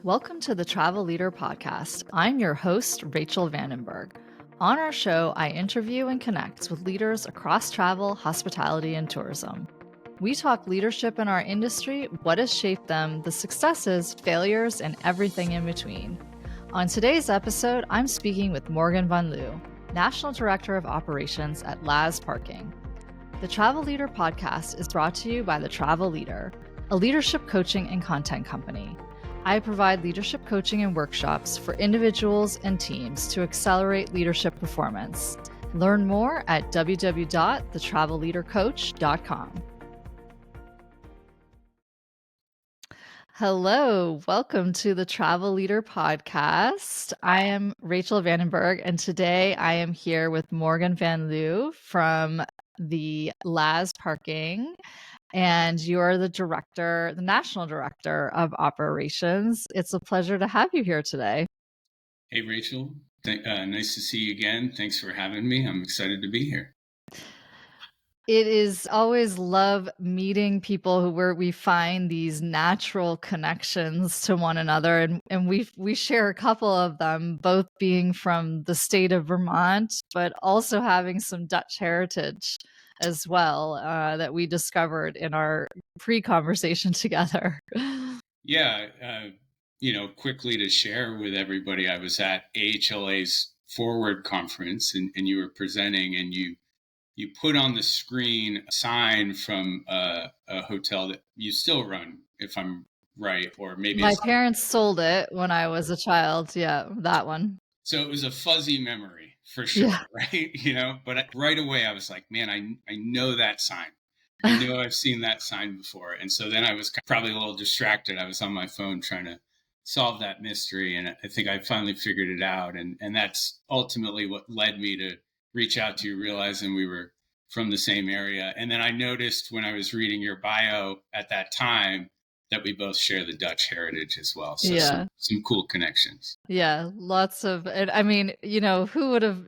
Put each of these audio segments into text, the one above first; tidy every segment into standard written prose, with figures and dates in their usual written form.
Welcome to the Travel Leader Podcast. I'm your host, Rachel Vandenberg. On our show, I interview and connect with leaders across travel, hospitality, and tourism. We talk leadership in our industry, what has shaped them, the successes, failures, and everything in between. On today's episode, I'm speaking with Morgan Van Liew, National Director of Operations at LAZ Parking. The Travel Leader Podcast is brought to you by The Travel Leader, a leadership coaching and content company. I provide leadership coaching and workshops for individuals and teams to accelerate leadership performance. Learn more at www.thetravelleadercoach.com. Hello, welcome to the Travel Leader Podcast. I am Rachel Vandenberg, and today I am here with Morgan Van Liew from the LAZ Parking. And you're the national director of operations. It's a pleasure to have you here today. Hey, Rachel. Nice to see you again. Thanks for having me. I'm excited to be here. It is always love meeting people where we find these natural connections to one another. And we share a couple of them, both being from the state of Vermont, but also having some Dutch heritage as well that we discovered in our pre-conversation together. Yeah. Quickly to share with everybody, I was at AHLA's Forward Conference and you were presenting, and you put on the screen a sign from a hotel that you still run, if I'm right, or maybe My parents sold it when I was a child. Yeah, that one. So it was a fuzzy memory for sure, Yeah. right? But right away I was like, man, I know that sign. I know I've seen that sign before. And so then I was probably a little distracted. I was on my phone trying to solve that mystery. And I think I finally figured it out. And that's ultimately what led me to reach out to you, realizing we were from the same area. And then I noticed when I was reading your bio at that time that we both share the Dutch heritage as well. So Yeah. some cool connections. Yeah, lots of, and I mean, who would have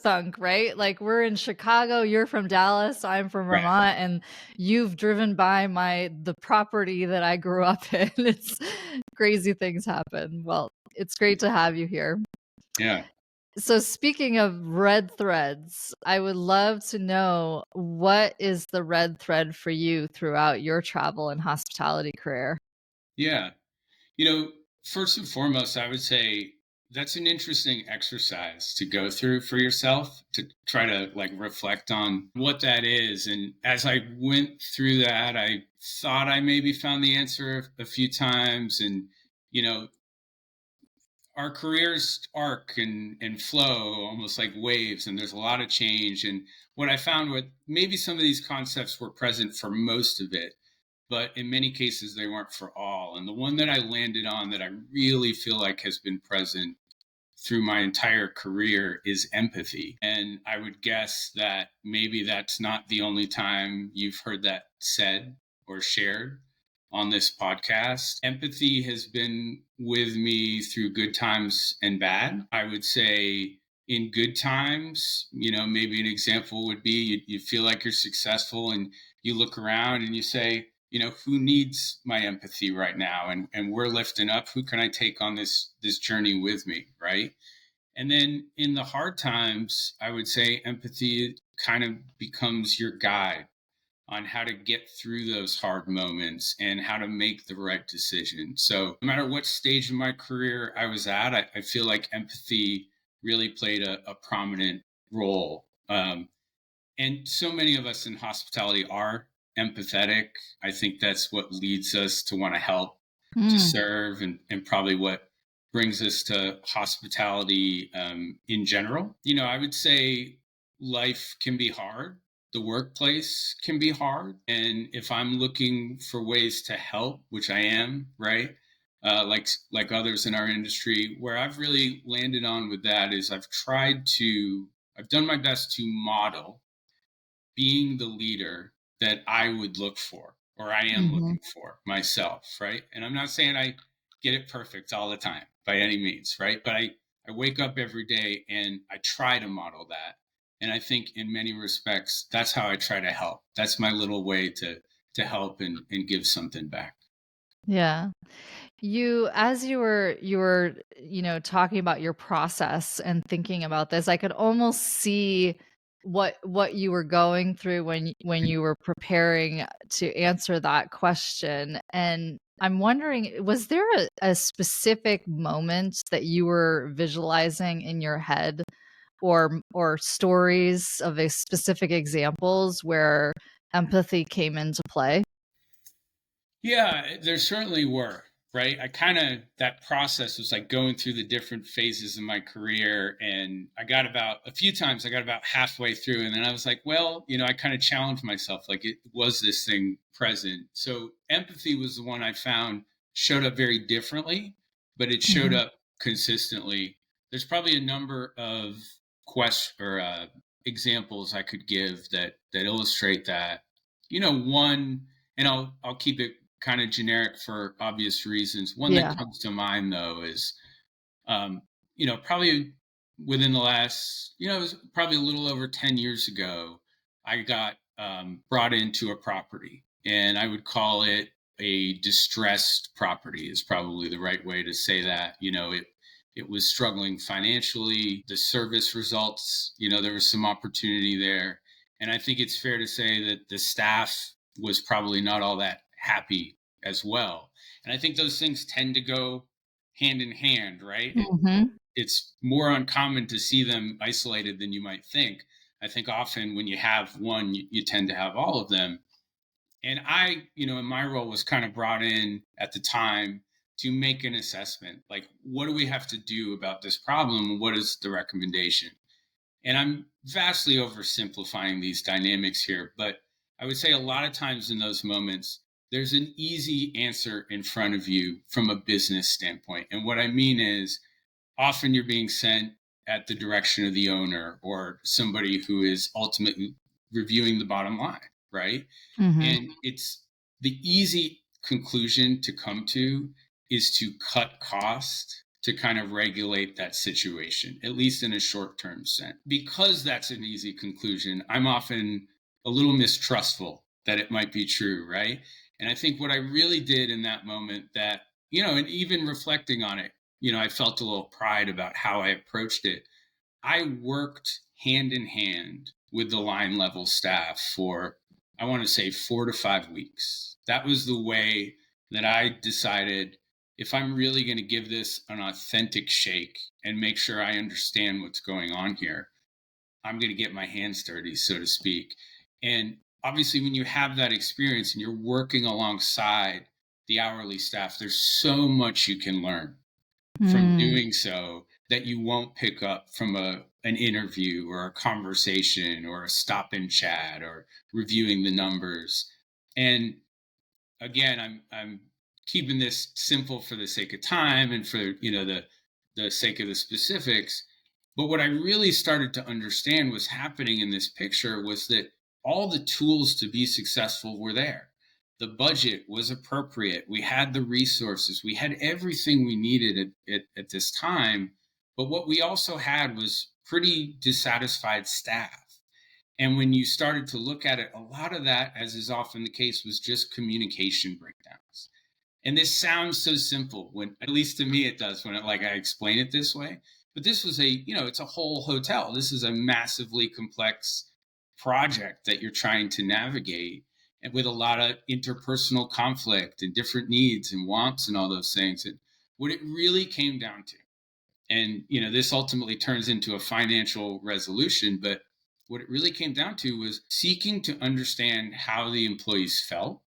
thunk, right? Like, we're in Chicago, you're from Dallas, I'm from Right. Vermont, and you've driven by the property that I grew up in. It's crazy things happen. Well, it's great to have you here. Yeah. So speaking of red threads, I would love to know, what is the red thread for you throughout your travel and hospitality career? Yeah. First and foremost, I would say that's an interesting exercise to go through for yourself, to try to reflect on what that is. And as I went through that, I thought I maybe found the answer a few times. And, you know, our careers arc and flow almost like waves, and there's a lot of change. And what I found with maybe some of these concepts were present for most of it, but in many cases they weren't for all. And the one that I landed on that I really feel like has been present through my entire career is empathy. And I would guess that maybe that's not the only time you've heard that said or shared on this podcast. Empathy has been with me through good times and bad. I would say in good times, maybe an example would be you feel like you're successful and you look around and you say, who needs my empathy right now? And we're lifting up. Who can I take on this journey with me, right? And then in the hard times, I would say empathy kind of becomes your guide on how to get through those hard moments and how to make the right decision. So no matter what stage of my career I was at, I feel like empathy really played a prominent role. And so many of us in hospitality are empathetic. I think that's what leads us to want to help, to serve, and probably what brings us to hospitality in general. I would say life can be hard. The workplace can be hard. And if I'm looking for ways to help, which I am, right? Like others in our industry, where I've really landed on with that is I've done my best to model being the leader that I would look for, or I am looking for myself, right? And I'm not saying I get it perfect all the time by any means, right? But I wake up every day and I try to model that. And I think in many respects, that's how I try to help. That's my little way to help and give something back. Yeah. As you were, talking about your process and thinking about this, I could almost see what you were going through when you were preparing to answer that question. And I'm wondering, was there a specific moment that you were visualizing in your head or stories of a specific examples where empathy came into play? Yeah, there certainly were, right? I kind of, that process was like going through the different phases of my career. And a few times, I got about halfway through. And then I was like, well, I kind of challenged myself, like, it was this thing present. So empathy was the one I found showed up very differently, but it showed Mhm. up consistently. There's probably a number of examples I could give that illustrate that. One, and I'll keep it kind of generic for obvious reasons. One that Yeah. comes to mind though is, probably within the last, it was probably a little over 10 years ago, I got brought into a property, and I would call it a distressed property is probably the right way to say that. It was struggling financially. The service results, there was some opportunity there. And I think it's fair to say that the staff was probably not all that happy as well. And I think those things tend to go hand in hand, right? Mhm. It's more uncommon to see them isolated than you might think. I think often when you have one, you tend to have all of them. And I, in my role, was kind of brought in at the time to make an assessment, like, what do we have to do about this problem? What is the recommendation? And I'm vastly oversimplifying these dynamics here, but I would say a lot of times in those moments, there's an easy answer in front of you from a business standpoint. And what I mean is, often you're being sent at the direction of the owner or somebody who is ultimately reviewing the bottom line, right? Mhm. And it's the easy conclusion to come to is to cut cost to kind of regulate that situation, at least in a short term sense. Because that's an easy conclusion, I'm often a little mistrustful that it might be true, right? And I think what I really did in that moment that, and even reflecting on it, I felt a little pride about how I approached it. I worked hand in hand with the line level staff for, I want to say, 4 to 5 weeks. That was the way that I decided, if I'm really going to give this an authentic shake and make sure I understand what's going on here, I'm going to get my hands dirty, so to speak. And obviously, when you have that experience and you're working alongside the hourly staff, there's so much you can learn from Mm. doing so that you won't pick up from an interview or a conversation or a stop and chat or reviewing the numbers. And again, I'm keeping this simple for the sake of time and for the sake of the specifics. But what I really started to understand was happening in this picture was that all the tools to be successful were there. The budget was appropriate. We had the resources. We had everything we needed at this time. But what we also had was pretty dissatisfied staff. And when you started to look at it, a lot of that, as is often the case, was just communication breakdowns. And this sounds so simple when, at least to me, it does when I explain it this way. But this was it's a whole hotel. This is a massively complex project that you're trying to navigate, and with a lot of interpersonal conflict and different needs and wants and all those things. And what it really came down to, and this ultimately turns into a financial resolution, but what it really came down to was seeking to understand how the employees felt.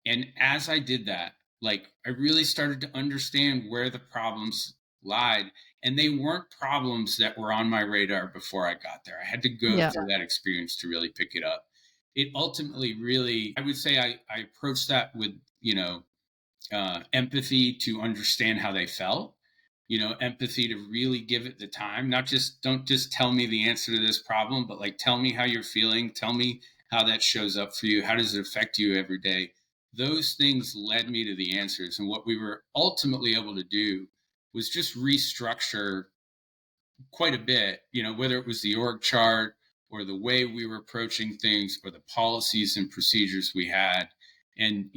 And as I did that, like, I really started to understand where the problems lied. And they weren't problems that were on my radar before I got there. I had to go Yeah. through that experience to really pick it up. It ultimately really, I would say, I approached that with, empathy to understand how they felt, empathy to really give it the time, not just, don't just tell me the answer to this problem, but like, tell me how you're feeling, tell me how that shows up for you, how does it affect you every day. Those things led me to the answers. And what we were ultimately able to do was just restructure quite a bit, whether it was the org chart or the way we were approaching things or the policies and procedures we had. And,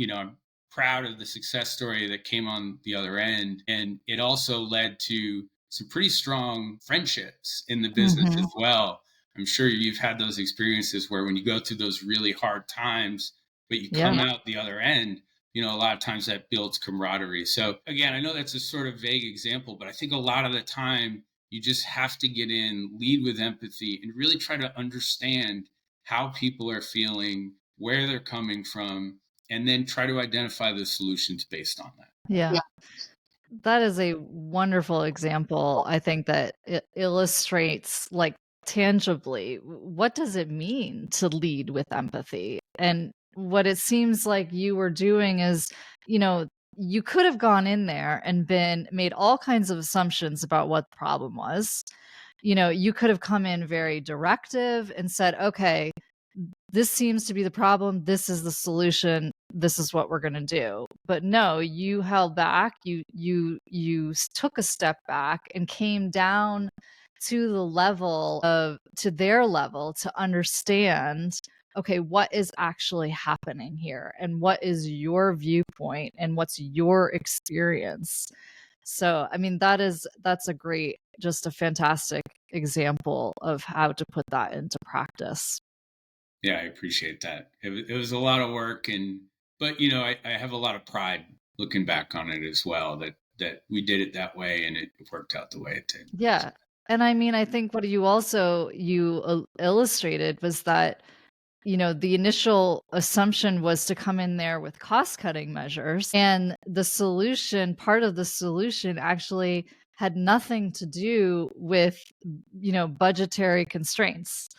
proud of the success story that came on the other end. And it also led to some pretty strong friendships in the business Mm-hmm. as well. I'm sure you've had those experiences where when you go through those really hard times, but you Yeah. come out the other end, a lot of times that builds camaraderie. So again, I know that's a sort of vague example, but I think a lot of the time you just have to get in, lead with empathy, and really try to understand how people are feeling, where they're coming from, and then try to identify the solutions based on that. Yeah. That is a wonderful example. I think that it illustrates like tangibly what does it mean to lead with empathy? And what it seems like you were doing is, you know, you could have gone in there and been made all kinds of assumptions about what the problem was. You could have come in very directive and said, "Okay, this seems to be the problem. This is the solution. This is what we're going to do." But no, you held back. You took a step back and came down to their level to understand, okay, what is actually happening here and what is your viewpoint and what's your experience. So, I mean, that's just a fantastic example of how to put that into practice. Yeah, I appreciate that. It was a lot of work, but I have a lot of pride looking back on it as well. That we did it that way, and it worked out the way it did. So, Yeah. And I mean, I think what you illustrated was that, the initial assumption was to come in there with cost-cutting measures, and part of the solution actually had nothing to do with, budgetary constraints,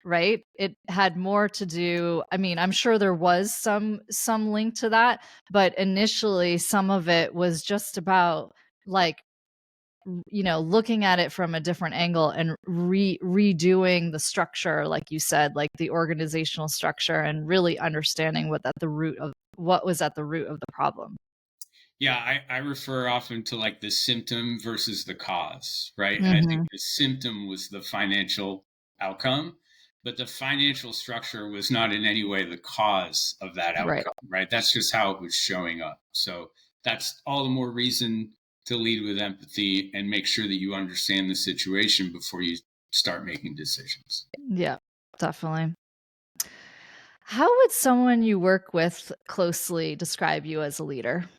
right? It had more to do, I mean, I'm sure there was some link to that, but initially some of it was just about, like, looking at it from a different angle and redoing the structure, like you said, like the organizational structure, and really understanding what was at the root of the problem. yeah, I refer often to like the symptom versus the cause, right? And I think Mhm. the symptom was the financial outcome, but the financial structure was not in any way the cause of that Right. outcome, right? That's just how it was showing up. So that's all the more reason to lead with empathy and make sure that you understand the situation before you start making decisions. Yeah, definitely. How would someone you work with closely describe you as a leader?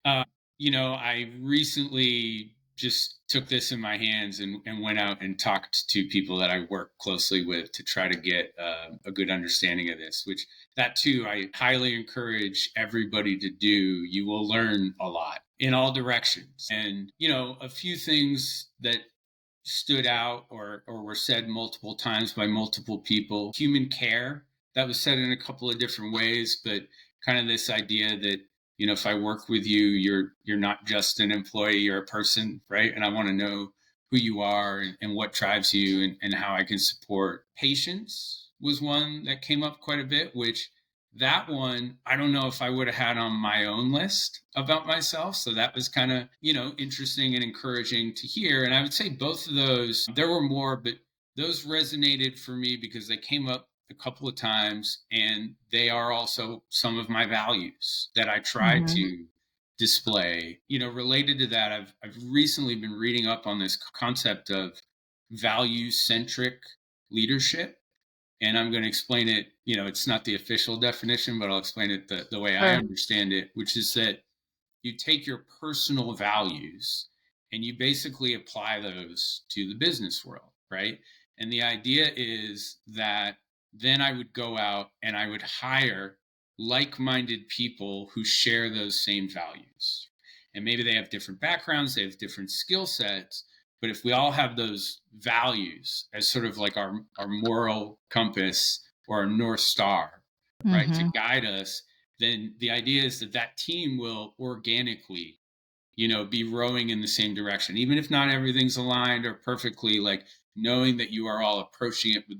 Uh, I recently just took this in my hands and went out and talked to people that I work closely with to try to get a good understanding of this, which that too, I highly encourage everybody to do. You will learn a lot in all directions. And, a few things that stood out or were said multiple times by multiple people. Human care, that was said in a couple of different ways, but kind of this idea that, if I work with you, you're not just an employee, you're a person, right? And I want to know who you are and what drives you and how I can support. Patience was one that came up quite a bit, which that one, I don't know if I would have had on my own list about myself. So that was kind of, interesting and encouraging to hear. And I would say both of those, there were more, but those resonated for me because they came up a couple of times and they are also some of my values that I try Mhm. to display. Related to that, I've recently been reading up on this concept of value centric leadership, and I'm going to explain it. It's not the official definition, but I'll explain it the way I Sure. understand it, which is that you take your personal values and you basically apply those to the business world, right? And the idea is that then I would go out and I would hire like minded people who share those same values. And maybe they have different backgrounds, they have different skill sets. But if we all have those values as sort of like our moral compass or our North Star, right, to Mhm. guide us, then the idea is that that team will organically, be rowing in the same direction, even if not everything's aligned or perfectly, like knowing that you are all approaching it in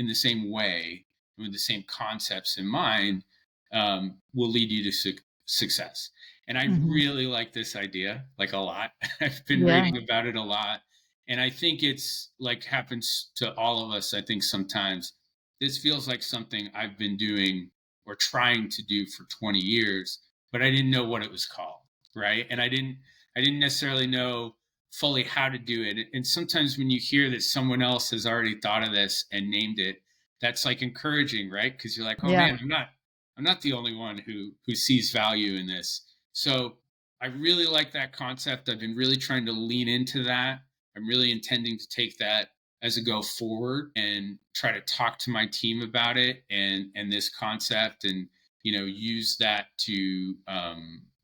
the same way, with the same concepts in mind, will lead you to success. And I Mhm. really like this idea, like a lot. I've been Yeah. reading about it a lot. And I think it's like happens to all of us. I think sometimes this feels like something I've been doing or trying to do for 20 years, but I didn't know what it was called, right? And I didn't necessarily know fully how to do it. And sometimes when you hear that someone else has already thought of this and named it, that's like encouraging, right? Because you're like, oh Yeah. man, I'm not the only one who sees value in this. So I really like that concept. I've been really trying to lean into that. I'm really intending to take that as a go forward and try to talk to my team about it and this concept, and use that to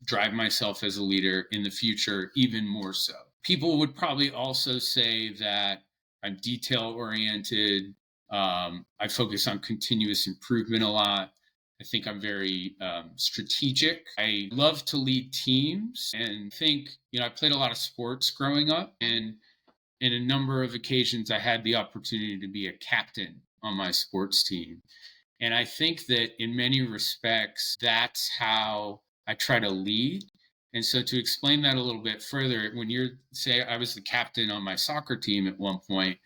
drive myself as a leader in the future even more so. People would probably also say that I'm detail oriented. I focus on continuous improvement a lot. I think I'm very strategic. I love to lead teams, and think, I played a lot of sports growing up, and in a number of occasions, I had the opportunity to be a captain on my sports team. And I think that in many respects, that's how I try to lead. And so, to explain that a little bit further, when you're say I was the captain on my soccer team at one point,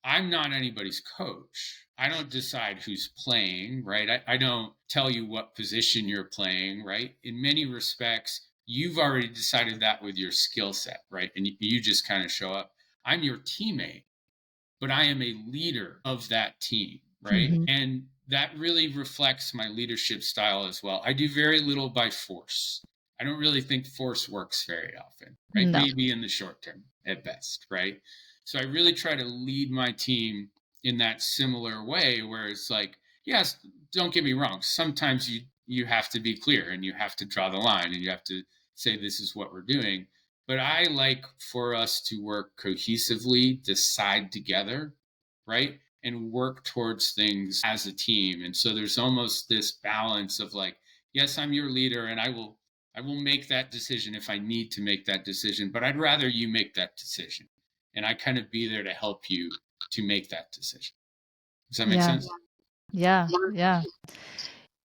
I'm not anybody's coach. I don't decide who's playing, right? I don't tell you what position you're playing, right? In many respects, you've already decided that with your skill set, right? And you just kind of show up. I'm your teammate, but I am a leader of that team, right? Hmm. And that really reflects my leadership style as well. I do very little by force. I don't really think force works very often, right? No. Maybe in the short term at best, right? So I really try to lead my team in that similar way where it's like, yes, don't get me wrong. Sometimes you have to be clear and you have to draw the line and you have to say this is what we're doing, but I like for us to work cohesively, decide together, right? And work towards things as a team. And so there's almost this balance of like, yes, I'm your leader and I will make that decision if I need to make that decision, but I'd rather you make that decision. And I kind of be there to help you to make that decision. Does that make Yeah. sense? Yeah.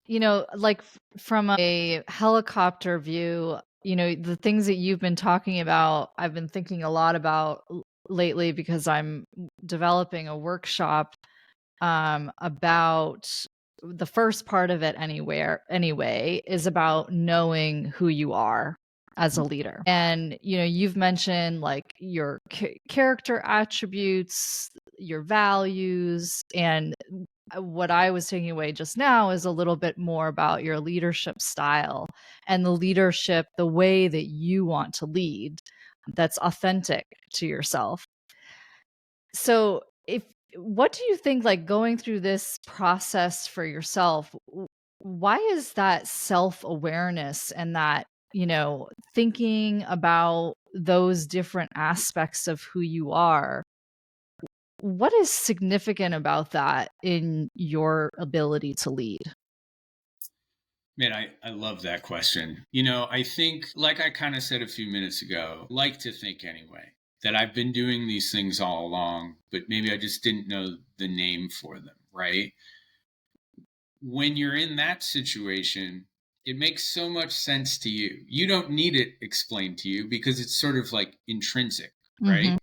Yeah. Like from a helicopter view, the things that you've been talking about, I've been thinking a lot about lately because I'm developing a workshop about the first part of it anyway is about knowing who you are as a leader. And you've mentioned like your character attributes, your values, and what I was taking away just now is a little bit more about your leadership style and the way that you want to lead that's authentic to yourself. So, if what do you think, like, going through this process for yourself, why is that self-awareness and that, thinking about those different aspects of who you are, what is significant about that in your ability to lead? Man, I love that question. I think, like I kind of said a few minutes ago, like to think anyway, that I've been doing these things all along, but maybe I just didn't know the name for them, right? When you're in that situation, it makes so much sense to you. You don't need it explained to you because it's sort of like intrinsic, right? Mhm.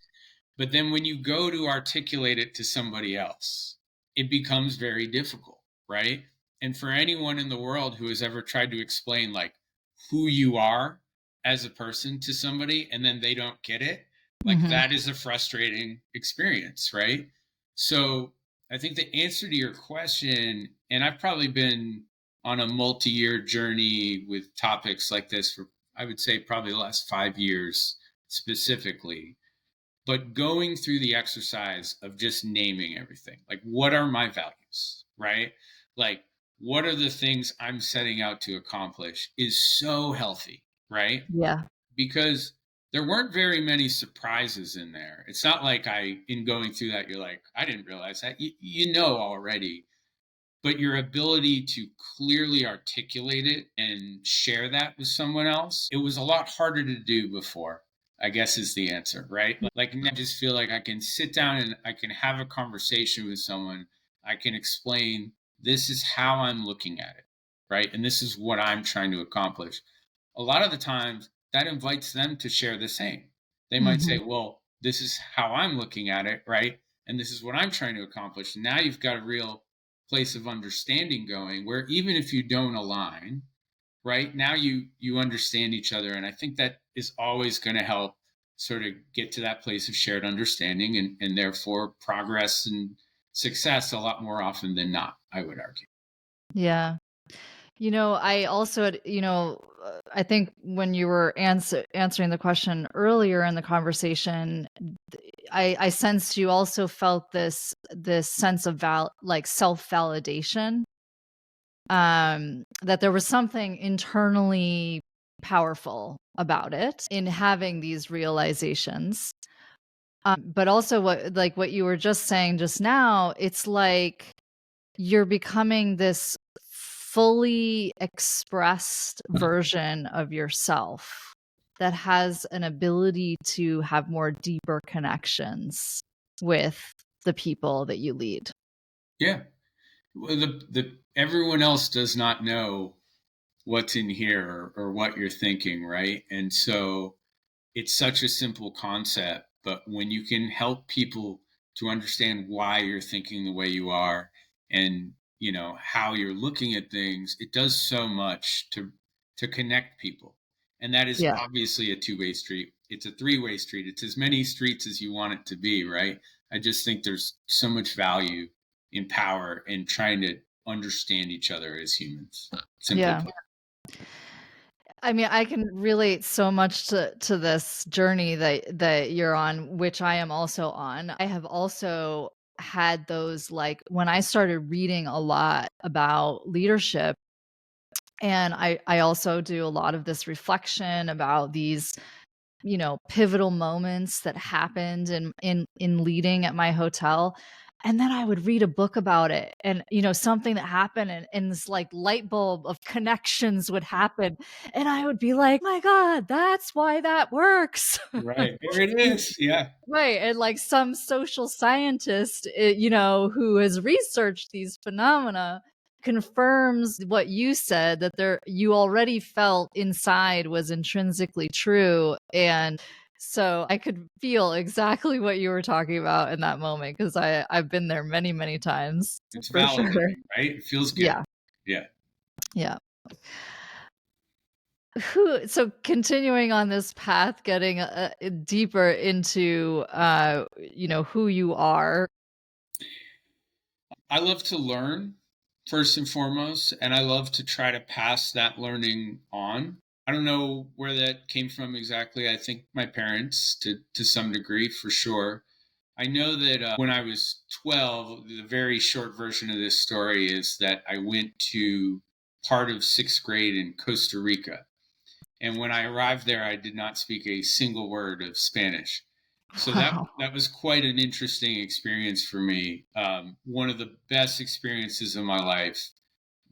But then when you go to articulate it to somebody else, it becomes very difficult, right? And for anyone in the world who has ever tried to explain like who you are as a person to somebody and then they don't get it, like Mhm. that is a frustrating experience, right? So I think the answer to your question, and I've probably been on a multi-year journey with topics like this for, I would say, probably the last 5 years specifically, but going through the exercise of just naming everything, like what are my values, right? Like what are the things I'm setting out to accomplish, is so healthy, right? Yeah. Because there weren't very many surprises in there. It's not like in going through that, you're like, I didn't realize that. You know already, but your ability to clearly articulate it and share that with someone else, it was a lot harder to do before, I guess is the answer, right? Like now I just feel like I can sit down and I can have a conversation with someone. I can explain, this is how I'm looking at it, right? And this is what I'm trying to accomplish. A lot of the times that invites them to share the same. They might say, Mhm. well, this is how I'm looking at it, right? And this is what I'm trying to accomplish. Now you've got a real place of understanding going, where even if you don't align, right now you understand each other. And I think that is always going to help sort of get to that place of shared understanding, and therefore progress and success a lot more often than not, I would argue. Yeah. I also I think when you were answering the question earlier in the conversation, I sensed you also felt this sense of like self-validation, that there was something internally powerful about it in having these realizations. But also what you were just saying just now, it's like you're becoming this fully expressed version of yourself that has an ability to have more deeper connections with the people that you lead. Yeah. Well, the everyone else does not know what's in here, or what you're thinking, right? And so it's such a simple concept, but when you can help people to understand why you're thinking the way you are, and how you're looking at things, it does so much to connect people. And that is Yeah. obviously a two-way street. It's a three-way street. It's as many streets as you want it to be, right? I just think there's so much value in power in trying to understand each other as humans, simply Yeah. put. I mean, I can relate so much to this journey that you're on, which I am also on. I have also had those, like, when I started reading a lot about leadership, and I also do a lot of this reflection about these, pivotal moments that happened in leading at my hotel. And then I would read a book about it, and something that happened, and this like light bulb of connections would happen, and I would be like, my God, that's why that works. Right. There it is. Yeah. Right, and like some social scientist, who has researched these phenomena, confirms what you said, that you already felt inside was intrinsically true. And so I could feel exactly what you were talking about in that moment, because I've been there many, many times It's for sure. validating, right? It feels good. Yeah, Yeah. yeah. So continuing on this path, getting deeper into who you are. I love to learn, first and foremost, and I love to try to pass that learning on. I don't know where that came from exactly. I think my parents, to some degree, for sure. I know that when I was 12, the very short version of this story is that I went to part of sixth grade in Costa Rica. And when I arrived there, I did not speak a single word of Spanish. So that Wow. that was quite an interesting experience for me. One of the best experiences of my life.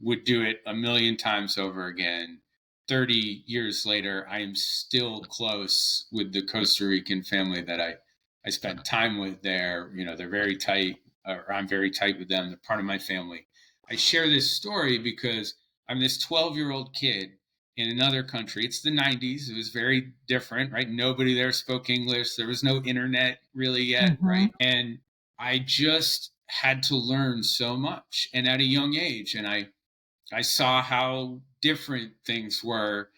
Would do it a million times over again. 30 years later, I am still close with the Costa Rican family that I spent time with there. They're very tight, or I'm very tight with them. They're part of my family. I share this story because I'm this 12-year-old kid in another country. It's the 90s. It was very different, right? Nobody there spoke English. There was no internet really yet, Mhm. right? And I just had to learn so much, and at a young age. And I saw how different things were,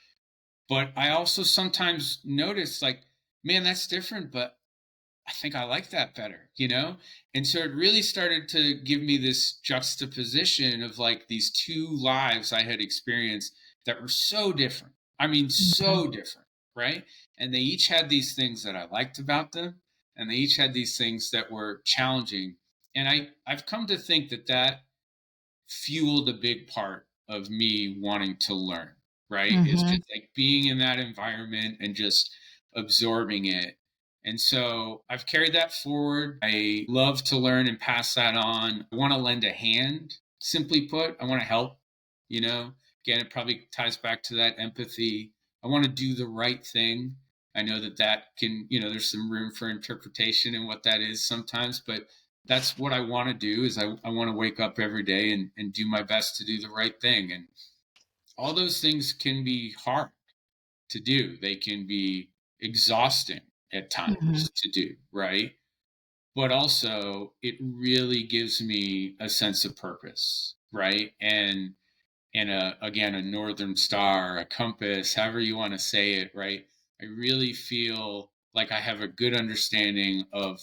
but I also sometimes noticed, like, man, that's different, but I think I like that better. And so it really started to give me this juxtaposition of like these two lives I had experienced that were so different. I mean, Mhm. so different, right? And they each had these things that I liked about them, and they each had these things that were challenging. And I've come to think that fueled a big part of me wanting to learn, right? Is Mhm. just like being in that environment and just absorbing it. And so I've carried that forward. I love to learn and pass that on. I want to lend a hand, simply put. I want to help, you know. Again, it probably ties back to that empathy. I want to do the right thing. I know that can, there's some room for interpretation in what that is sometimes, but that's what I want to do. Is I want to wake up every day and do my best to do the right thing. And all those things can be hard to do. They can be exhausting at Mhm. times to do, right? but also it really gives me a sense of purpose, right? And again, a northern star, a compass, however you want to say it, right? I really feel like I have a good understanding of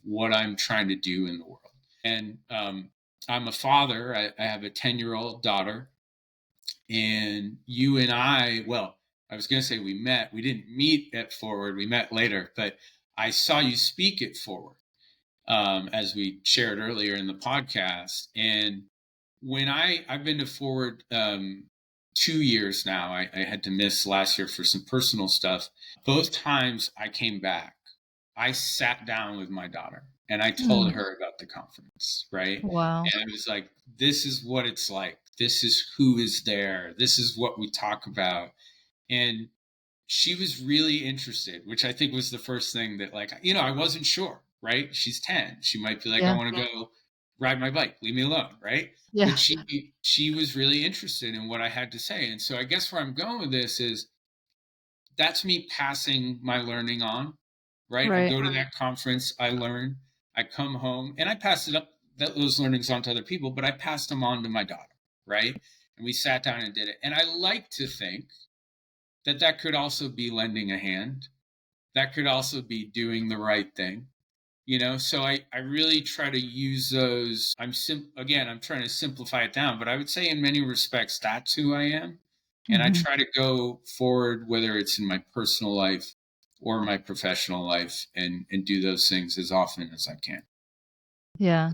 what I'm trying to do in the world. And I'm a father. I have a 10-year-old daughter, and you and I, well, I was going to say we met. We didn't meet at Forward. We met later, but I saw you speak at Forward, as we shared earlier in the podcast. And when I've been to Forward 2 years now. I had to miss last year for some personal stuff. Both times I came back, I sat down with my daughter and I told Mm. her about the conference, right? Wow. And it was like, this is what it's like. This is who is there. This is what we talk about. And she was really interested, which I think was the first thing that, like, I wasn't sure, right? She's 10. She might be like, I Yeah. want to go ride my bike, leave me alone, right? But Yeah. she was really interested in what I had to say. And so I guess where I'm going with this is that's me passing my learning on, right? I Right. go to that conference, I learn, I come home, and I pass those learnings on to other people, but I passed them on to my daughter, right? And we sat down and did it. And I like to think that could also be lending a hand. That could also be doing the right thing. So I really try to use those. Again, I'm trying to simplify it down, but I would say in many respects that's who I am. And I Hmm. try to go forward, whether it's in my personal life or my professional life, and do those things as often as I can. Yeah.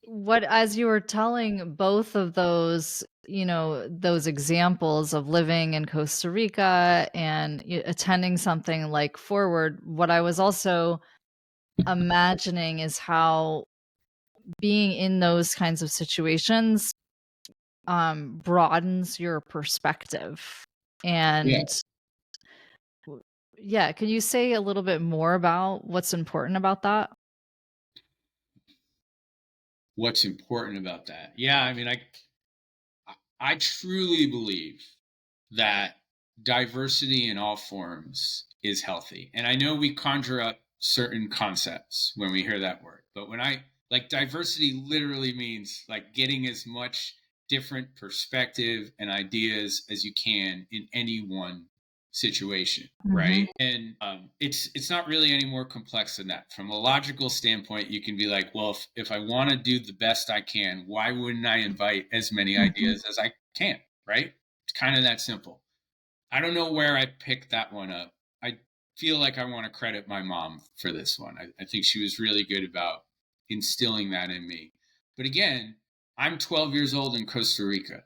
What, as you were telling both of those, those examples of living in Costa Rica and attending something like Forward, what I was also imagining is how being in those kinds of situations broadens your perspective. Yeah. And yeah, can you say a little bit more about what's important about that? What's important about that? Yeah, I mean, I truly believe that diversity in all forms is healthy. And I know we conjure up certain concepts when we hear that word, but when I like diversity literally means like getting as much different perspective and ideas as you can in any one situation, Mhm. right? And it's not really any more complex than that. From a logical standpoint, you can be like, well, if I want to do the best I can, why wouldn't I invite as many Mhm. ideas as I can, right? It's kind of that simple. I don't know where I picked that one up. I feel like I want to credit my mom for this one. I think she was really good about instilling that in me. But again, I'm 12 years old in Costa Rica.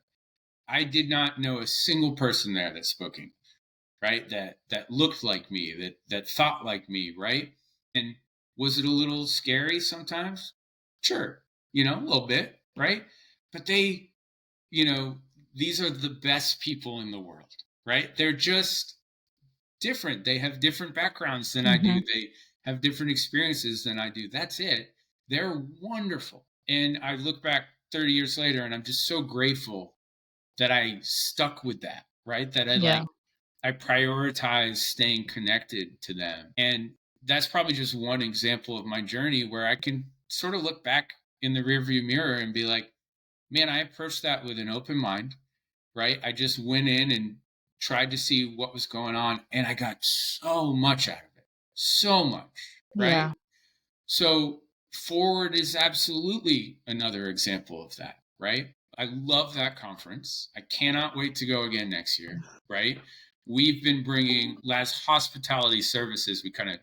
I did not know a single person there that spoke English, right? That looked like me, that thought like me, right? And was it a little scary sometimes? Sure, a little bit, right? But you know, these are the best people in the world, right? They're just different. They have different backgrounds than I do. Mhm. They have different experiences than I do. That's it. They're wonderful. And I look back 30 years later and I'm just so grateful that I stuck with that, right? That Yeah. I prioritize staying connected to them. And that's probably just one example of my journey where I can sort of look back in the rearview mirror and be like, man, I approached that with an open mind, right? I just went in and tried to see what was going on, and I got so much out of it. So much, right? Yeah. So, Forward is absolutely another example of that, right? I love that conference. I cannot wait to go again next year, right? We've been bringing LAZ Hospitality Services. We kind of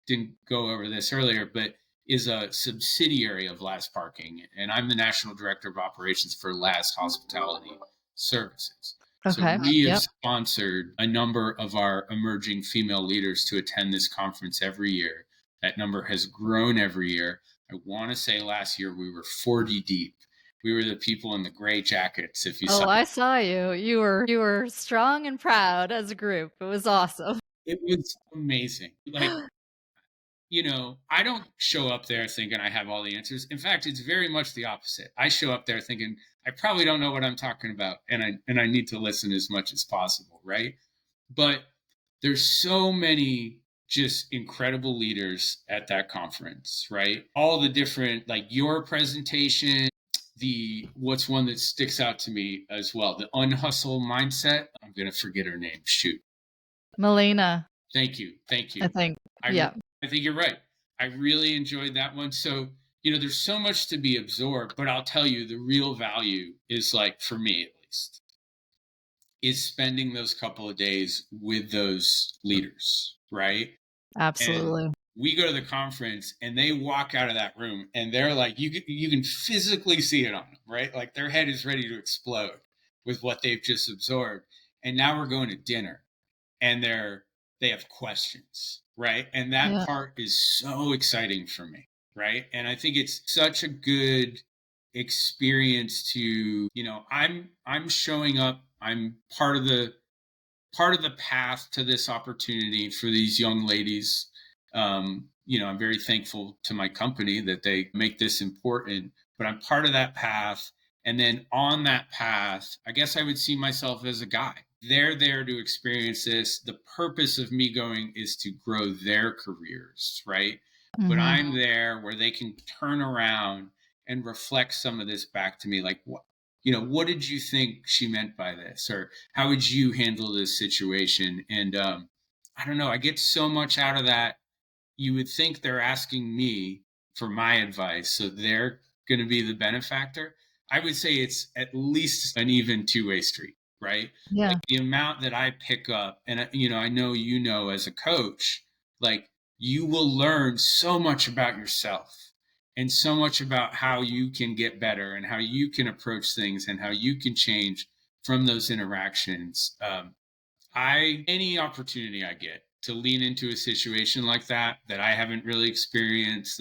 didn't go over this earlier, but is a subsidiary of LAZ Parking. And I'm the National Director of Operations for LAZ Hospitality Services. So Okay. we have Yep. sponsored a number of our emerging female leaders to attend this conference every year. That number has grown every year. I want to say last year we were 40 deep. We were the people in the gray jackets, if you saw. Oh, I saw you. You were strong and proud as a group. It was awesome. It was amazing. Like, I don't show up there thinking I have all the answers. In fact, it's very much the opposite. I show up there thinking I probably don't know what I'm talking about, and I need to listen as much as possible, right? But there's so many just incredible leaders at that conference, right? All the different, like your presentation, what's one that sticks out to me as well, the unhustle mindset. I'm going to forget her name. Shoot. Milena, Thank you. I think. I, Yeah, I think you're right. I really enjoyed that one. So, there's so much to be absorbed, but I'll tell you the real value is, like, for me at least, is spending those couple of days with those leaders, right? And absolutely. we go to the conference and they walk out of that room and they're like, you can physically see it on them, right? Like their head is ready to explode with what they've just absorbed. And now we're going to dinner and they have questions, right? And that Yeah. part is so exciting for me, right? And I think it's such a good experience to, I'm showing up, I'm part of the path to this opportunity for these young ladies. I'm very thankful to my company that they make this important, but I'm part of that path. And then on that path, I guess I would see myself as a guide. They're there to experience this. The purpose of me going is to grow their careers, right? But Hmm. I'm there where they can turn around and reflect some of this back to me. Like, what did you think she meant by this? Or how would you handle this situation? And I don't know, I get so much out of that. You would think they're asking me for my advice, so they're going to be the benefactor. I would say it's at least an even two-way street, right? Like Yeah. the amount that I pick up, and I know as a coach, like you will learn so much about yourself and so much about how you can get better and how you can approach things and how you can change from those interactions. Any opportunity I get to lean into a situation like that I haven't really experienced,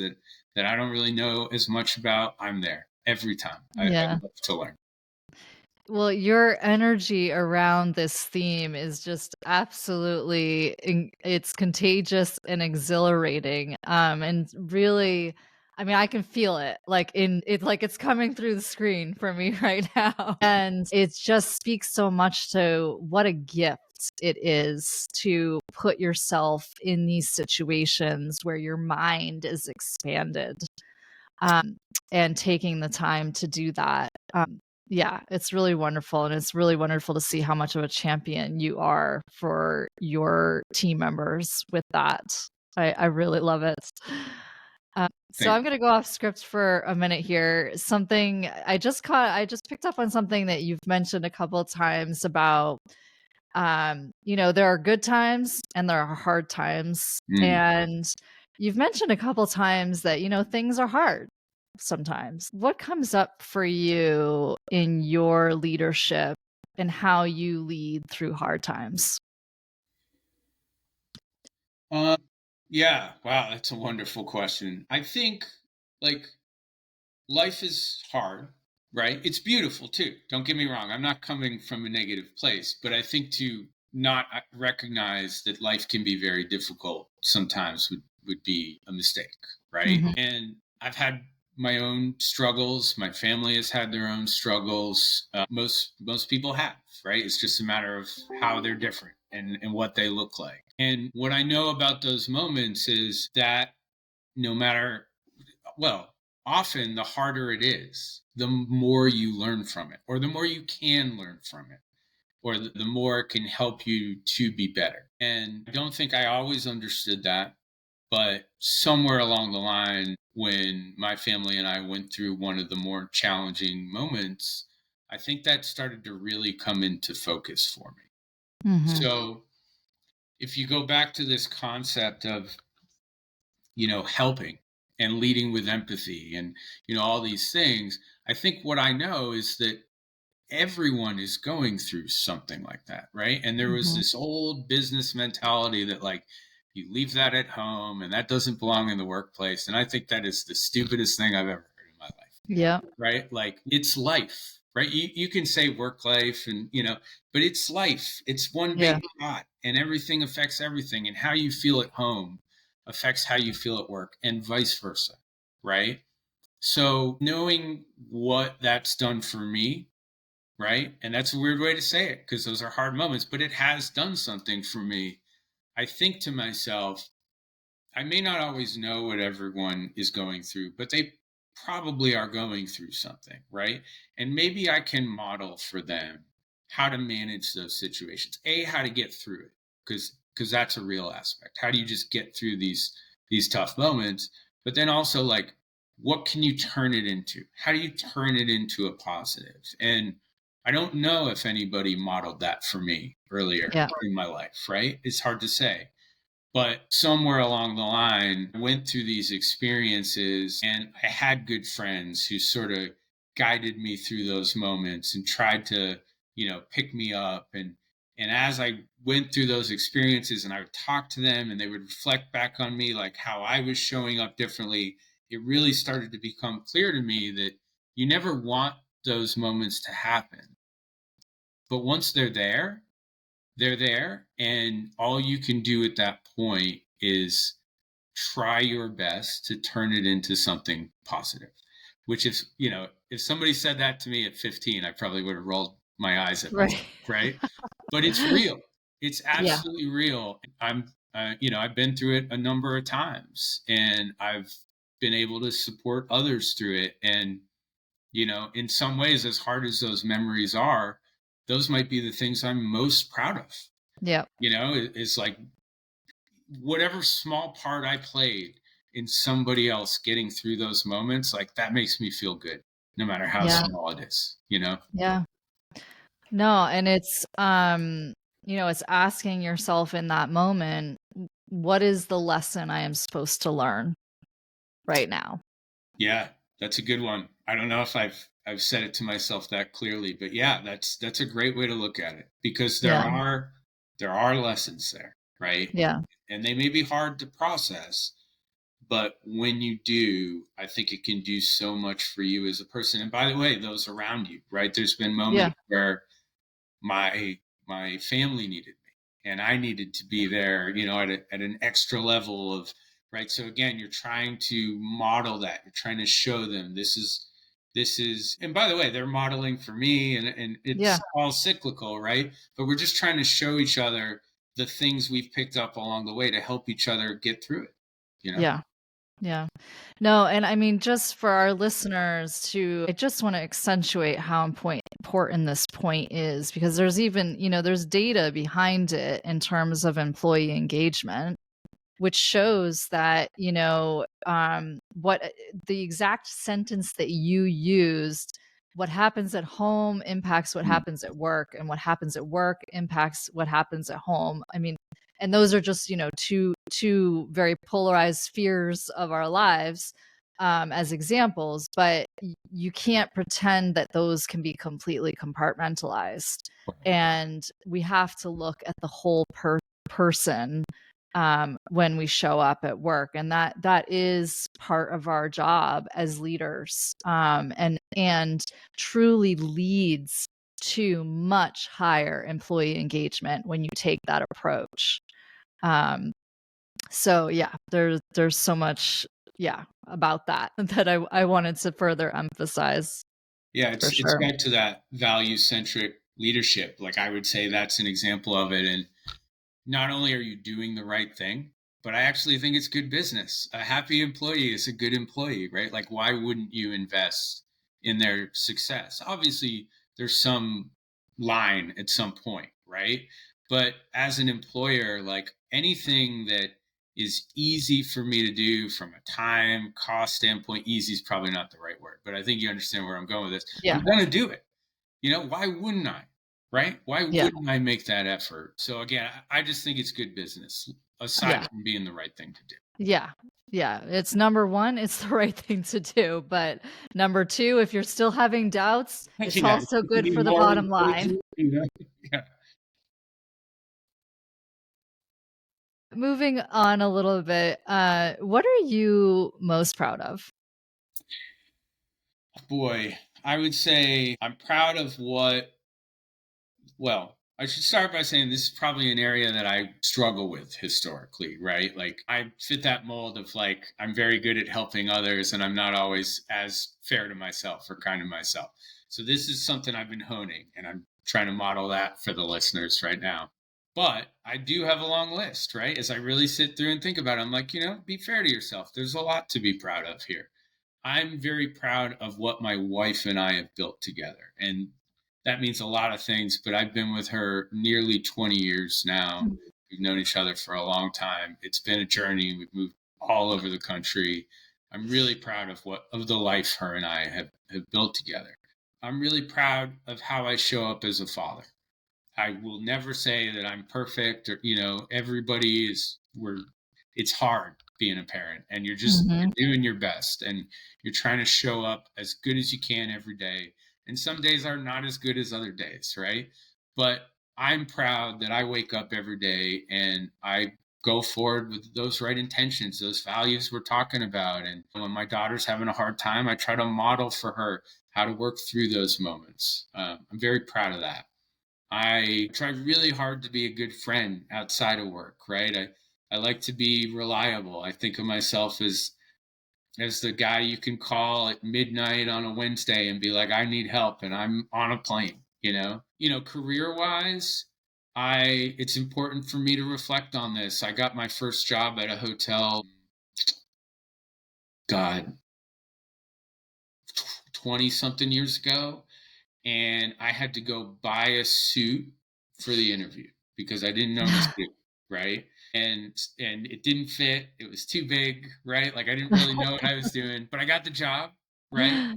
that I don't really know as much about, I'm there every time. I Yeah. love to learn. Well, your energy around this theme is just absolutely it's contagious and exhilarating. And really, I mean, I can feel it like it's coming through the screen for me right now. And it just speaks so much to what a gift it is to put yourself in these situations where your mind is expanded. Um, and taking the time to do that. Yeah, it's really wonderful, and it's really wonderful to see how much of a champion you are for your team members with that. I really love it. So Thank I'm gonna go off script for a minute here. Something I just picked up on something that you've mentioned a couple of times about, there are good times and there are hard times. you. And you've mentioned a couple times that, things are hard sometimes. What comes up for you in your leadership and how you lead through hard times? Uh, yeah, wow, that's a wonderful question. I think, like, life is hard, right? It's beautiful too. Don't get me wrong. I'm not coming from a negative place, but I think to not recognize that life can be very difficult sometimes would be a mistake, right? Mhm. And I've had my own struggles. My family has had their own struggles. Most people have, right? It's just a matter of how they're different and what they look like. And what I know about those moments is that no matter, well, often the harder it is, the more you learn from it, or the more you can learn from it, or the more it can help you to be better. And I don't think I always understood that, but somewhere along the line, when my family and I went through one of the more challenging moments, I think that started to really come into focus for me. Mhm. So if you go back to this concept of, helping and leading with empathy and, all these things, I think what I know is that everyone is going through something like that, right? And there was Mhm. this old business mentality that, like, you leave that at home and that doesn't belong in the workplace. And I think that is the stupidest thing I've ever heard in my life, Yeah. right? Like, it's life, right? You can say work life and, but it's life. It's one Yeah. big pot and everything affects everything. And how you feel at home affects how you feel at work and vice versa, right? So knowing what that's done for me, right? And that's a weird way to say it because those are hard moments, but it has done something for me. I think to myself, I may not always know what everyone is going through, but they probably are going through something, right? And maybe I can model for them how to manage those situations. A, how to get through it, because that's a real aspect. How do you just get through these tough moments? But then also, like, what can you turn it into? How do you turn it into a positive? And I don't know if anybody modeled that for me earlier Yeah. in my life, right? It's hard to say. But somewhere along the line, I went through these experiences and I had good friends who sort of guided me through those moments and tried to, pick me up. And as I went through those experiences and I would talk to them and they would reflect back on me, like how I was showing up differently, it really started to become clear to me that you never want those moments to happen. But once they're there. And all you can do at that point is try your best to turn it into something positive. Which, if somebody said that to me at 15, I probably would have rolled my eyes at Right. myself, right? But it's real. It's Yeah. absolutely real. I've been through it a number of times and I've been able to support others through it. And in some ways, as hard as those memories are, those might be the things I'm most proud of. Yeah. It's like whatever small part I played in somebody else getting through those moments, like that makes me feel good, no matter how Yeah. small it is. Yeah. No, and it's asking yourself in that moment, what is the lesson I am supposed to learn right now? Yeah, that's a good one. I don't know if I've said it to myself that clearly, but yeah, that's a great way to look at it because there Yeah. are there are lessons there, right? Yeah. And they may be hard to process, but when you do, I think it can do so much for you as a person. And by the way, those around you, right? There's been Yeah. moments where my family needed me and I needed to be there, at an extra level of right. So again, you're trying to model that. You're trying to show them this is and by the way, they're modeling for me and Yeah. it's all cyclical, right? But we're just trying to show each other the things we've picked up along the way to help each other get through it. Yeah. Yeah. No, and I mean, just for our listeners I just want to accentuate how important this point is because there's even, there's data behind it in terms of employee engagement, which shows that, what the exact sentence that you used, what happens at home impacts what Mm. happens at work, and what happens at work impacts what happens at home. I mean, and those are just, two very polarized spheres of our lives as examples, but you can't pretend that those can be completely compartmentalized. And we have to look at the whole person when we show up at work, and that is part of our job as leaders, and truly leads to much higher employee engagement when you take that approach. So yeah, there's so much, yeah, about that that I wanted to further emphasize Yeah, for it's sure. back to that value centric leadership. Like I would say that's an example of it. And not only are you doing the right thing, but I actually think it's good business. A happy employee is a good employee, right? Like, why wouldn't you invest in their success? Obviously, there's some line at some point, right? But as an employer, like anything that is easy for me to do from a time cost standpoint, easy is probably not the right word, but I think you understand where I'm going with this. Yeah. I'm going to do it. Why wouldn't I? Right? Why Yeah. wouldn't I make that effort? So again, I just think it's good business, aside Yeah. from being the right thing to do. Yeah. Yeah. It's number one, it's the right thing to do. But number two, if you're still having doubts, it's Yeah, also you good need for the more bottom line. encouragement. Yeah. Moving on a little bit, what are you most proud of? Boy, I would say I'm proud of well, I should start by saying this is probably an area that I struggle with historically, right? Like I fit that mold of like I'm very good at helping others and I'm not always as fair to myself or kind to myself. So this is something I've been honing and I'm trying to model that for the listeners right now. But I do have a long list, right? As I really sit through and think about it, I'm like, be fair to yourself. There's a lot to be proud of here. I'm very proud of what my wife and I have built together. And that means a lot of things, but I've been with her nearly 20 years now. We've known each other for a long time. It's been a journey. We've moved all over the country. I'm really proud of the life her and I have built together. I'm really proud of how I show up as a father. I will never say that I'm perfect or, everybody it's hard being a parent and Mm-hmm. you're doing your best and you're trying to show up as good as you can every day. And some days are not as good as other days, right? But I'm proud that I wake up every day and I go forward with those right intentions, those values we're talking about. And when my daughter's having a hard time, I try to model for her how to work through those moments. I'm very proud of that. I try really hard to be a good friend outside of work, right? I like to be reliable. I think of myself as the guy you can call at midnight on a Wednesday and be like, I need help and I'm on a plane, you know? Career wise, it's important for me to reflect on this. I got my first job at a hotel, God, 20 something years ago. And I had to go buy a suit for the interview because I didn't own a suit, right? And it didn't fit. It was too big, right? Like I didn't really know what I was doing, but I got the job, right?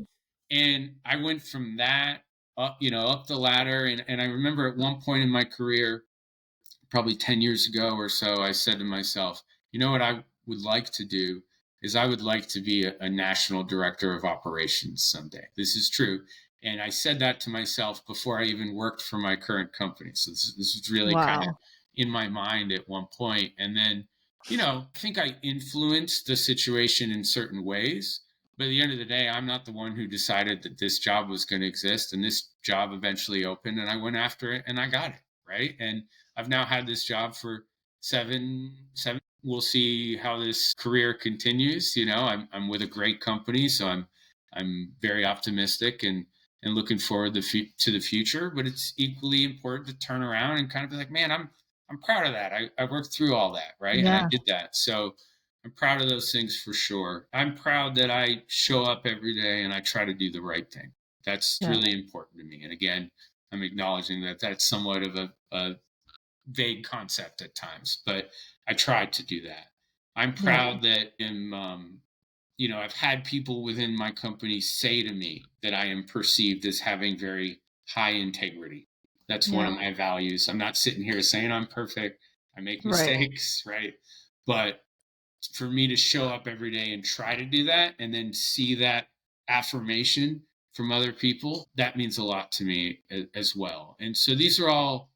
And I went from that up the ladder. And I remember at one point in my career, probably 10 years ago or so, I said to myself, you know what I would like to do is I would like to be a national director of operations someday. This is true. And I said that to myself before I even worked for my current company. So this was really kind of Wow. in my mind at one point. And then, I think I influenced the situation in certain ways. But at the end of the day, I'm not the one who decided that this job was going to exist. And this job eventually opened and I went after it and I got it. Right. And I've now had this job for seven. We'll see how this career continues. I'm with a great company, so I'm very optimistic and looking forward to the future. But it's equally important to turn around and kind of be like, man, I'm proud of that. I worked through all that, right, and I Yeah. did that. So I'm proud of those things for sure. I'm proud that I show up every day and I try to do the right thing. That's Yeah. really important to me. And again, I'm acknowledging that that's somewhat of a vague concept at times, but I tried to do that. I'm Yeah. proud that I've had people within my company say to me that I am perceived as having very high integrity. That's one Yeah. of my values. I'm not sitting here saying I'm perfect. I make Right. mistakes, right? But for me to show up every day and try to do that and then see that affirmation from other people, that means a lot to me as well. And so these are all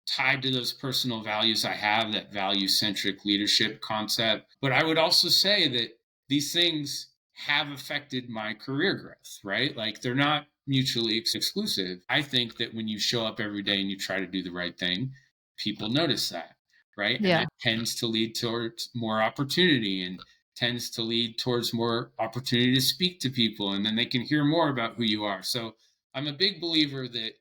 tied to those personal values I have, that value centric leadership concept. But I would also say that these things have affected my career growth, right? Like they're not mutually exclusive. I think that when you show up every day and you try to do the right thing, people notice that, right? And Yeah. that tends to lead towards more opportunity and tends to lead towards more opportunity to speak to people and then they can hear more about who you are. So I'm a big believer that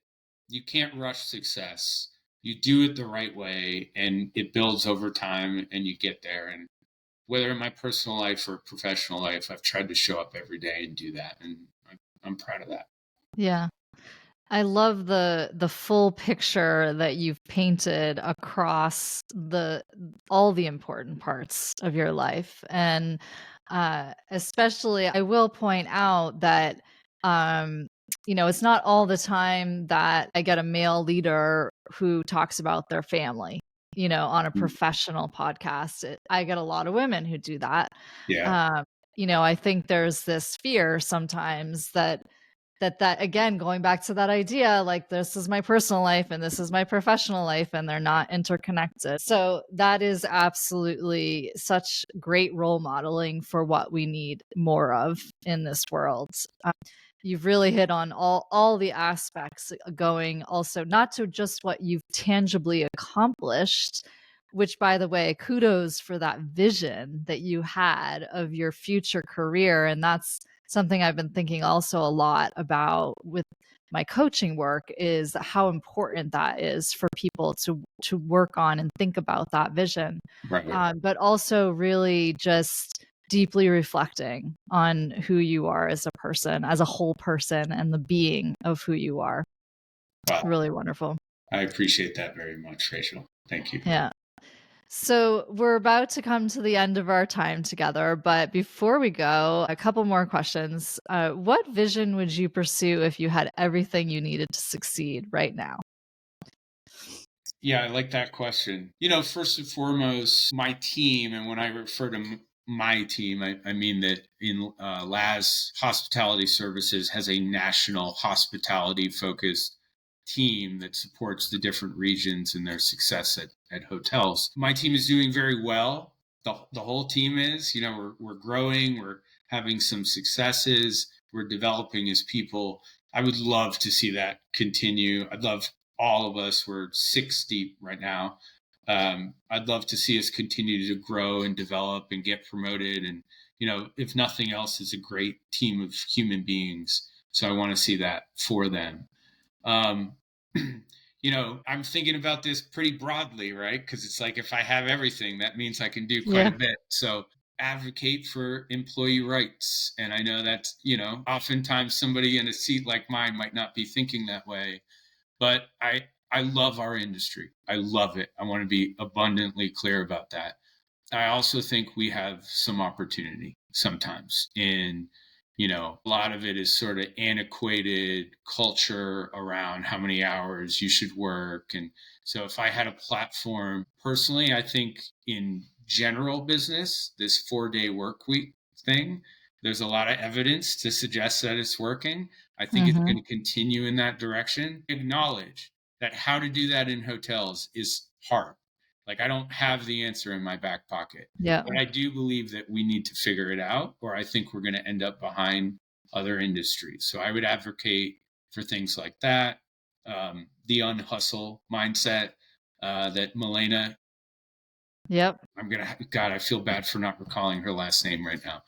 you can't rush success. You do it the right way and it builds over time and you get there. And whether in my personal life or professional life, I've tried to show up every day and do that. And I'm proud of that. Yeah. I love the full picture that you've painted across the all the important parts of your life. And especially I will point out that it's not all the time that I get a male leader who talks about their family, on a Mm. professional podcast. I get a lot of women who do that. Yeah. Um, I think there's this fear sometimes that again, going back to that idea, like this is my personal life and this is my professional life and they're not interconnected. So that is absolutely such great role modeling for what we need more of in this world. You've really hit on all the aspects, going also not to just what you've tangibly accomplished, which by the way, kudos for that vision that you had of your future career. And that's something I've been thinking also a lot about with my coaching work is how important that is for people to work on and think about that vision. Right. But also really just deeply reflecting on who you are as a person, as a whole person, and the being of who you are. Wow. Really wonderful. I appreciate that very much, Rachel. Thank you. Yeah. So we're about to come to the end of our time together, but before we go, a couple more questions. What vision would you pursue if you had everything you needed to succeed right now? Yeah, I like that question. First and foremost, my team, and when I refer to my team, I mean that in LAZ Hospitality Services has a national hospitality focused team that supports the different regions and their success at hotels. My team is doing very well. The whole team is, we're growing, we're having some successes, we're developing as people. I would love to see that continue. I'd love all of us, we're 60 right now. I'd love to see us continue to grow and develop and get promoted. And, if nothing else, it's a great team of human beings. So I want to see that for them. Um, I'm thinking about this pretty broadly, right? Because it's like if I have everything, that means I can do quite Yeah. a bit. So advocate for employee rights. And I know that, oftentimes somebody in a seat like mine might not be thinking that way, but I love our industry. I love it. I want to be abundantly clear about that. I also think we have some opportunity sometimes in, a lot of it is sort of antiquated culture around how many hours you should work. And so if I had a platform personally, I think in general business, this 4-day work week thing, there's a lot of evidence to suggest that it's working. I think it's Hmm. going to continue in that direction. Acknowledge that how to do that in hotels is hard. Like, I don't have the answer in my back pocket, Yeah. but I do believe that we need to figure it out, or I think we're going to end up behind other industries. So I would advocate for things like that. The unhustle mindset that Milena, Yep. God, I feel bad for not recalling her last name right now.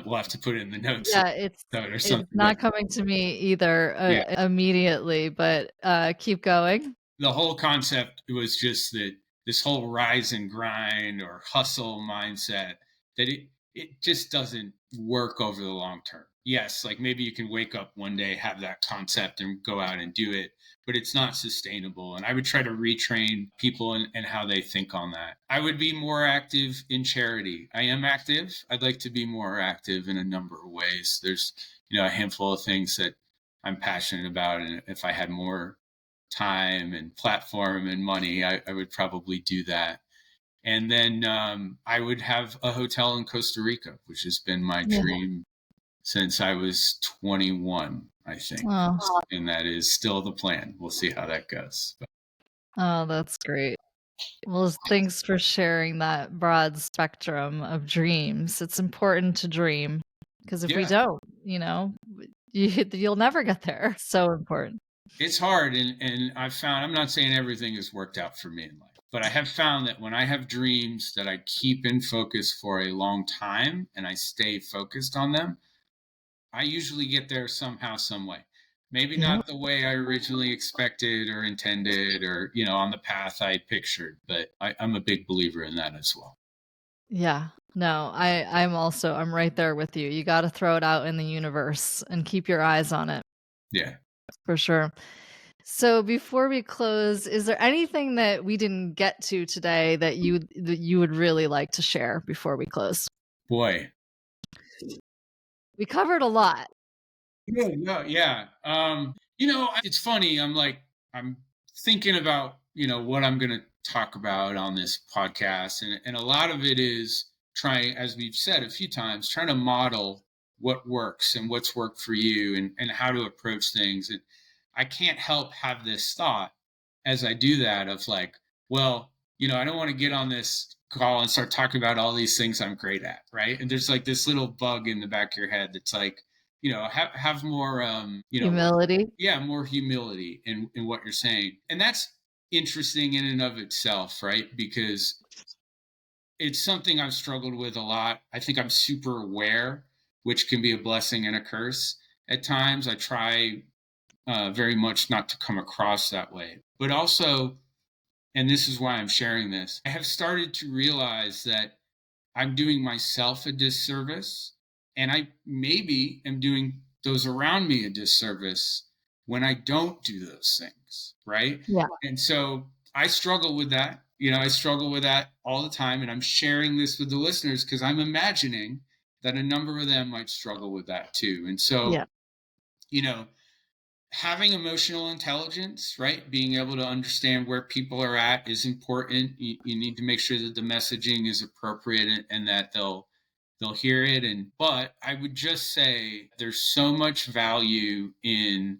We'll have to put it in the notes Yeah, or it's something. But not coming to me either yeah, immediately, but keep going. the whole concept was just that this whole rise and grind or hustle mindset, that it just doesn't work over the long term. Yes, like maybe you can wake up one day, have that concept and go out and do it, but it's not sustainable. And I would try to retrain people and how they think on that. I would be more active in charity. I am active. I'd like to be more active in a number of ways. There's, a handful of things that I'm passionate about. And if I had more time and platform and money, I would probably do that. And then I would have a hotel in Costa Rica, which has been my Yeah. dream since I was 21, I think. Oh, And that is still the plan. We'll see how that goes. But oh, that's great. Well, thanks for sharing that broad spectrum of dreams. It's important to dream because if we yeah, don't, you'll never get there. So important. it's hard. And I've found, I'm not saying everything has worked out for me in life, but I have found that when I have dreams that I keep in focus for a long time and I stay focused on them, I usually get there somehow, some way. Maybe Yeah. not the way I originally expected or intended or, on the path I pictured, but I'm a big believer in that as well. Yeah. No, I'm right there with you. You got to throw it out in the universe and keep your eyes on it Yeah. for sure. So before we close, is there anything that we didn't get to today that you would really like to share before we close? Boy. We covered a lot. Yeah, yeah, yeah. It's funny. I'm thinking about, what I'm going to talk about on this podcast. And a lot of it is trying, as we've said a few times, trying to model what works and what's worked for you and how to approach things. And I can't help have this thought as I do that of like, well, I don't want to get on this call and start talking about all these things I'm great at. Right. And there's like this little bug in the back of your head that's like, have more, Humility. yeah, more humility in what you're saying. And that's interesting in and of itself, right? Because it's something I've struggled with a lot. I think I'm super aware, which can be a blessing and a curse at times. I try very much not to come across that way. But also, and this is why I'm sharing this, I have started to realize that I'm doing myself a disservice, and I maybe am doing those around me a disservice when I don't do those things, right? Yeah. And so I struggle with that. I struggle with that all the time, and I'm sharing this with the listeners because I'm imagining that a number of them might struggle with that too. And so, Yeah. you know, having emotional intelligence, right? Being able to understand where people are at is important. You need to make sure that the messaging is appropriate and that they'll hear it. But I would just say there's so much value in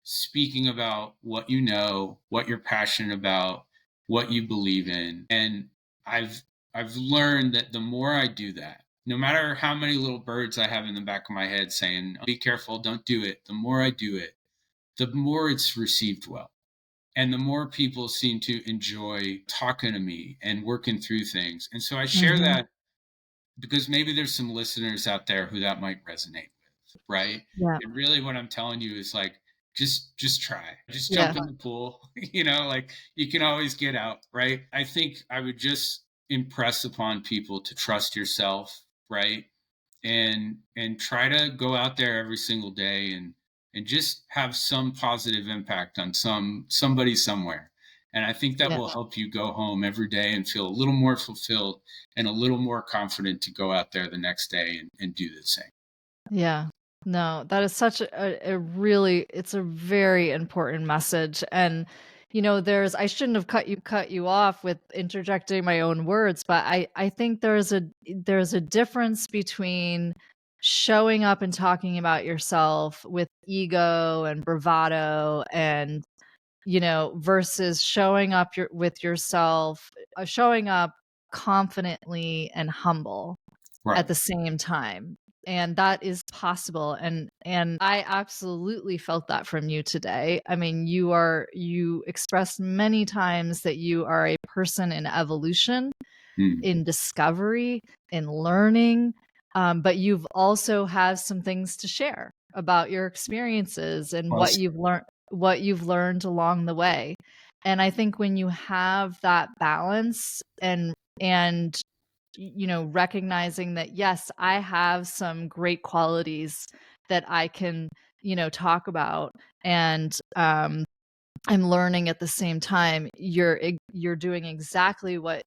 speaking about what you know, what you're passionate about, what you believe in. And I've I've learned that the more I do that, no matter how many little birds I have in the back of my head saying, be careful, don't do it, the more I do it, the more it's received well. And the more people seem to enjoy talking to me and working through things. And so I share Hmm. that because maybe there's some listeners out there who that might resonate with, right? Yeah. And really what I'm telling you is like, just try. Just Yeah. jump in the pool. Like you can always get out, right? I think I would just impress upon people to trust yourself, right? And try to go out there every single day and just have some positive impact on somebody somewhere. And I think that Yeah. will help you go home every day and feel a little more fulfilled and a little more confident to go out there the next day and do the same. Yeah. No, that is such a really it's a very important message. And I shouldn't have cut you off with interjecting my own words, but I think there's a difference between showing up and talking about yourself with ego and bravado and versus showing up confidently and humble Right. at the same time. And that is possible, and I absolutely felt that from you today. I mean, you expressed many times that you are a person in evolution, Mm. in discovery, in learning, but you've also have some things to share about your experiences and Well, what you've learned along the way. And I think when you have that balance and recognizing that, yes, I have some great qualities that I can, talk about, and I'm learning at the same time. You're doing exactly what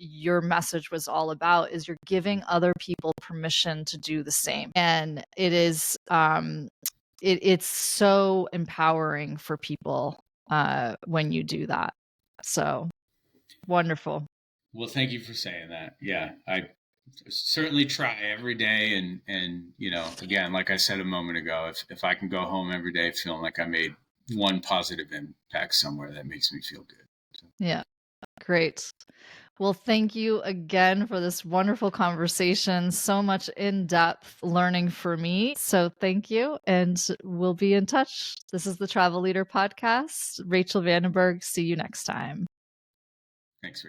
your message was all about, is you're giving other people permission to do the same. And it's so empowering for people when you do that. So wonderful. well, thank you for saying that. Yeah, I certainly try every day, and again, like I said a moment ago, if I can go home every day feeling like I made one positive impact somewhere, that makes me feel good. So, Yeah. Great. Well, thank you again for this wonderful conversation. So much in depth learning for me. So, thank you. And we'll be in touch. This is the Travel Leader Podcast. Rachel Vandenberg. See you next time. thanks, Rachel.